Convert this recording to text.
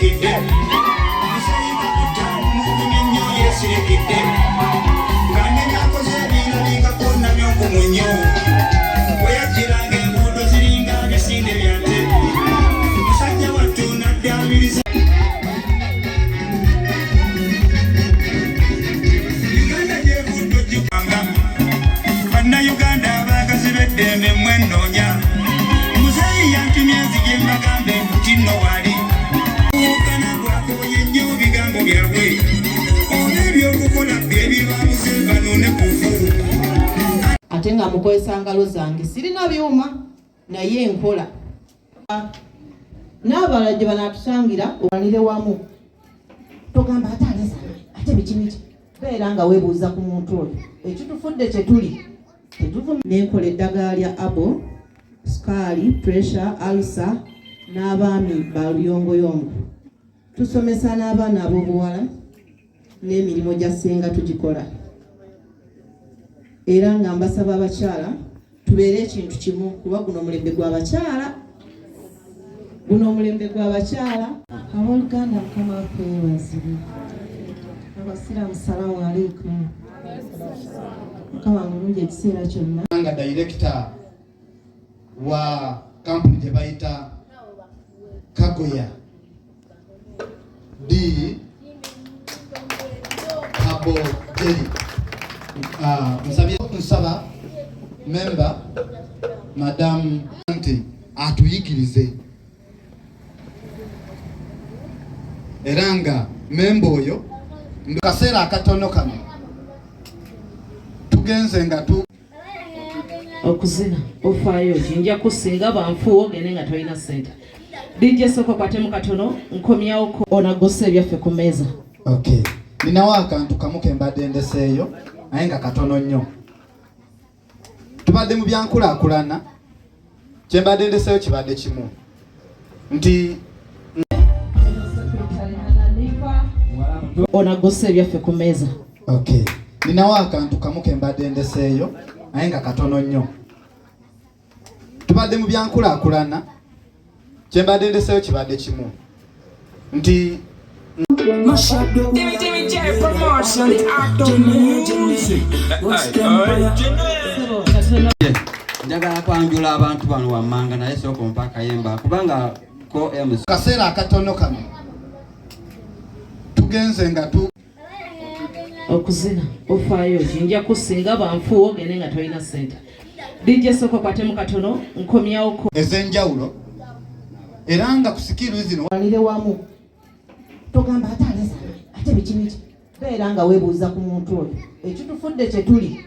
yesirikidde musayika kutamu kunyonyo yesirikidde ngane nakoze ebirabikako namyokumunyo weyajiranga enguudo ziringa bisinde byante musajja wattu naddabiriza Uganda gyevudde ogikanga bannayuganda abakazi b'eddembe mwenoonya muzeeyi yantumye nzije mbagambe ntinno wali okana gwakoye nnyo bigambo byabwe oba ebyokukola byebibabuze banoone kufu ate nga mukozesa ngalo zange sirina byuma naye nkola n'abalala gye banaatusangira owanire wamu togamba ate aleza ate bikiniki beera nga weebuuza ku muntu oyo ekitufudde kye tuli nenkola eddagala lya abo sukaali pressure alsa n'abaami baluyongoyongo tusomesa n'abaana ab'obuwala n'emirimu gya ssenga tugikola era nga mbasaba abakyala tubeere ekintu kimu kuba guno omulembe gw'abakyala abooluganda mukama waffe yeebazibwe abasiraamu salaamu aleikum mukama mulungi ekiseera kyonna nga director wa kampuni gye bayita Kagoya D Habo Jerry nsaba member Madam Anti atuyigirize era nga memba oyo kaseera akatono kano tugenze nga okuzina ofaayo jinja kusinga banfuwo ogende nga tolina ssente DJ soko kwatemu katono nkomyawo onagose ebyaffe ku mmeeza. Okay, ninawo akantu kamu ke mbadde ndeseeyo naye nga katono nnyo. Tubadde mu byankulaakulana kye mbadde ndeseeyo kibadde kimu nti onagose ebyaffe ku mmeeza. Okay, ninawo akantu kamu ke mbadde ndeseeyo naye nga katono nnyo. Tubadde mu byankulaakulana kye mbadde ndeseeyo kibadde kimu nti njagala kwanjula abantu bano wammanga naye sooka ompa akayemba kubanga ko MS kaseera akatono kano tugenze nga okuzina ofaayo jinja kusinga banfuwo ogende nga tolina ssente DJ soko kwatemu katono nkomyawo ez'enjawulo era nga kusikiru zino walire wamu togamba ate aleza ate bikiniki beera nga weebuuza ku muntu oyo ekitufudde kye tuli